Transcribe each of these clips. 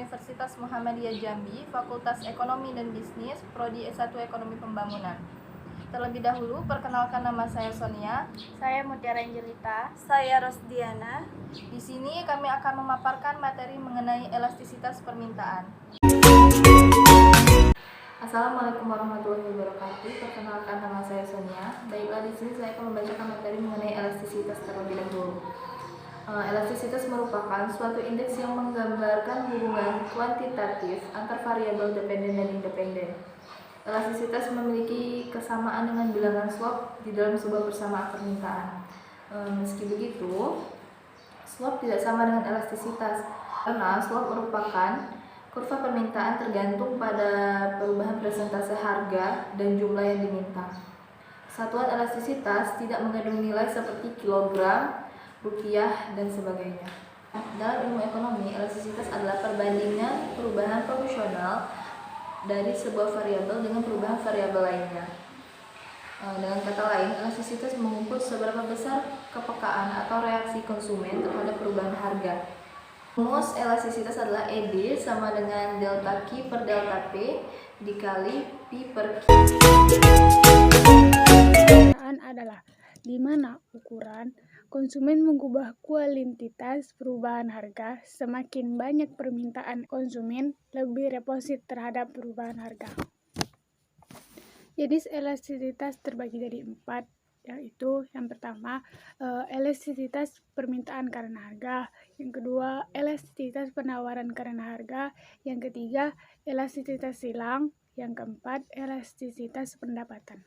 Universitas Muhammadiyah Jambi, Fakultas Ekonomi dan Bisnis, Prodi S1 Ekonomi Pembangunan. Terlebih dahulu, perkenalkan nama saya Sonia. Saya Mutiara Angelita. Saya Rosdiana. Di sini kami akan memaparkan materi mengenai elastisitas permintaan. Assalamualaikum warahmatullahi wabarakatuh. Perkenalkan nama saya Sonia. Baiklah, di sini saya akan membacakan materi mengenai elastisitas terlebih dahulu. Elastisitas merupakan suatu indeks yang menggambarkan hubungan kuantitatif antar variabel dependen dan independen. Elastisitas memiliki kesamaan dengan bilangan swap di dalam sebuah persamaan permintaan. Meski begitu, swap tidak sama dengan elastisitas karena swap merupakan kurva permintaan tergantung pada perubahan persentase harga dan jumlah yang diminta. Satuan elastisitas tidak mengandung nilai seperti kilogram, rupiah, dan sebagainya. Dalam ilmu ekonomi, elastisitas adalah perbandingan perubahan proporsional dari sebuah variabel dengan perubahan variabel lainnya. Dengan kata lain, elastisitas mengukur seberapa besar kepekaan atau reaksi konsumen terhadap perubahan harga. Rumus elastisitas adalah ED sama dengan delta Q per delta P dikali P per Q. Adalah di mana ukuran konsumen mengubah kuantitas perubahan harga. Semakin banyak permintaan konsumen, lebih reposit terhadap perubahan harga. Jadi elastisitas terbagi dari 4, yaitu yang pertama elastisitas permintaan karena harga, yang kedua elastisitas penawaran karena harga, yang ketiga elastisitas silang, yang keempat elastisitas pendapatan.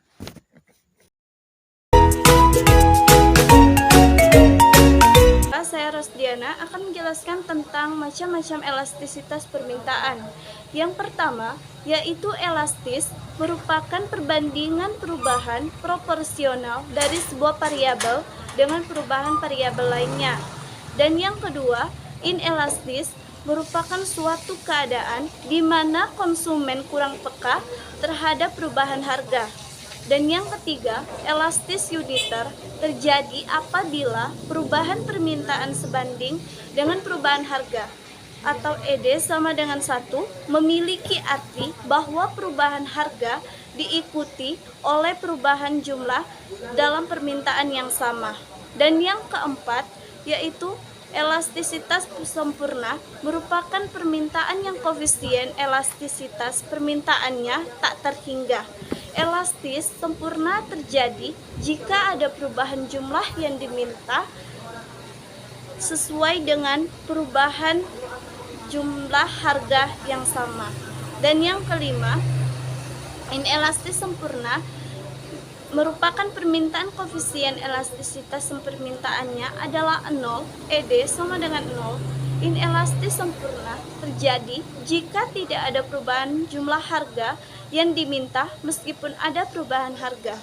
Saya Rosdiana akan menjelaskan tentang macam-macam elastisitas permintaan. Yang pertama, yaitu elastis merupakan perbandingan perubahan proporsional dari sebuah variabel dengan perubahan variabel lainnya. Dan yang kedua, inelastis merupakan suatu keadaan di mana konsumen kurang peka terhadap perubahan harga. Dan yang ketiga, elastis uniter terjadi apabila perubahan permintaan sebanding dengan perubahan harga atau ED sama dengan 1 memiliki arti bahwa perubahan harga diikuti oleh perubahan jumlah dalam permintaan yang sama. Dan yang keempat, yaitu elastisitas sempurna merupakan permintaan yang koefisien elastisitas permintaannya tak terhingga. Elastis sempurna terjadi jika ada perubahan jumlah yang diminta sesuai dengan perubahan jumlah harga yang sama. Dan yang kelima, inelastis sempurna merupakan permintaan koefisien elastisitas permintaannya adalah 0, ED sama dengan 0. Inelastis sempurna terjadi jika tidak ada perubahan jumlah harga yang diminta meskipun ada perubahan harga.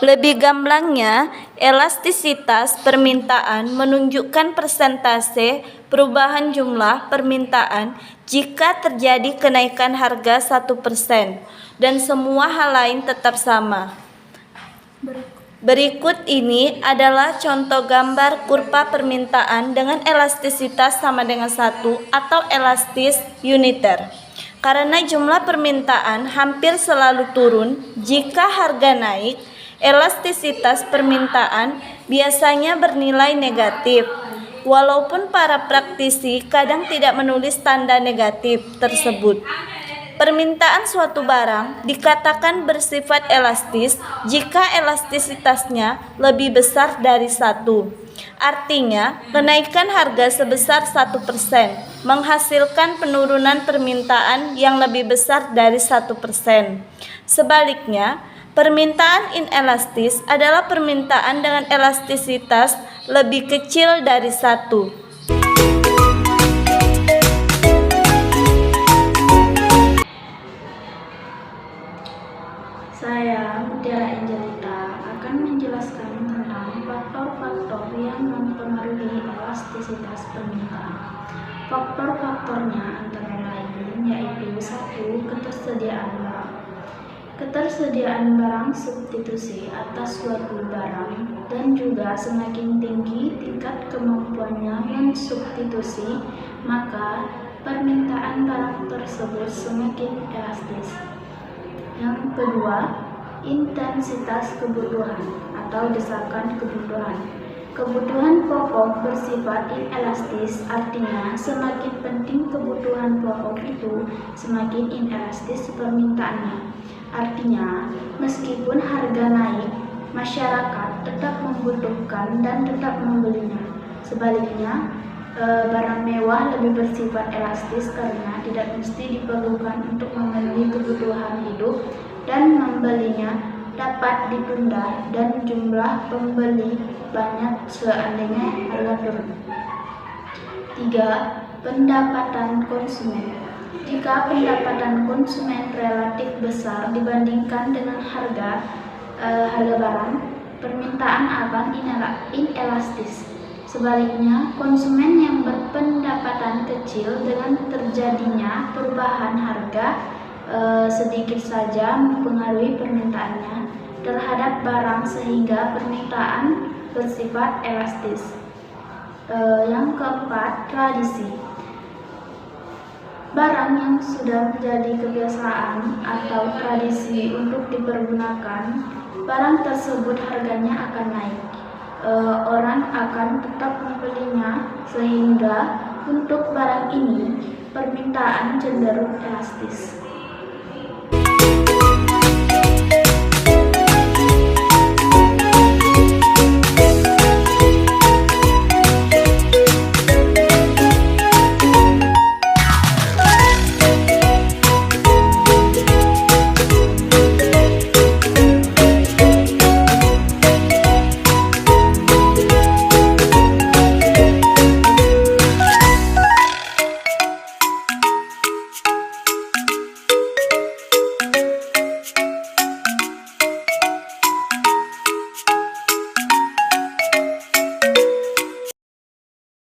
Lebih gamblangnya, elastisitas permintaan menunjukkan persentase perubahan jumlah permintaan jika terjadi kenaikan harga 1% dan semua hal lain tetap sama. Berikut ini adalah contoh gambar kurva permintaan dengan elastisitas sama dengan 1 atau elastis uniter. Karena jumlah permintaan hampir selalu turun jika harga naik, elastisitas permintaan biasanya bernilai negatif, walaupun para praktisi kadang tidak menulis tanda negatif tersebut. Permintaan suatu barang dikatakan bersifat elastis jika elastisitasnya lebih besar dari 1. Artinya, kenaikan harga sebesar 1% menghasilkan penurunan permintaan yang lebih besar dari 1%. Sebaliknya, permintaan inelastis adalah permintaan dengan elastisitas lebih kecil dari 1. Saya, Mutiara Angelita, akan menjelaskan tentang faktor-faktor yang mempengaruhi elastisitas permintaan. Faktor-faktornya antara lain yaitu 1. Ketersediaan barang, ketersediaan barang substitusi atas suatu barang, dan juga semakin tinggi tingkat kemampuannya mensubstitusi, maka permintaan barang tersebut semakin elastis. Yang kedua, intensitas kebutuhan atau desakan kebutuhan. Kebutuhan pokok bersifat inelastis, artinya semakin penting kebutuhan pokok itu, semakin inelastis permintaannya. Artinya, meskipun harga naik, masyarakat tetap membutuhkan dan tetap membelinya. Sebaliknya, barang mewah lebih bersifat elastis karena tidak mesti diperlukan untuk memenuhi kebutuhan hidup, dan membelinya dapat ditunda dan jumlah pembeli banyak seandainya harga turun. 3. Pendapatan konsumen. Jika pendapatan konsumen relatif besar dibandingkan dengan harga barang, permintaan akan inelastis. Sebaliknya, konsumen yang berpendapatan kecil dengan terjadinya perubahan harga sedikit saja mempengaruhi permintaannya terhadap barang sehingga permintaan bersifat elastis. Yang keempat, tradisi. Barang yang sudah menjadi kebiasaan atau tradisi untuk dipergunakan, barang tersebut harganya akan naik. Orang akan tetap membelinya, sehingga untuk barang ini permintaan cenderung elastis.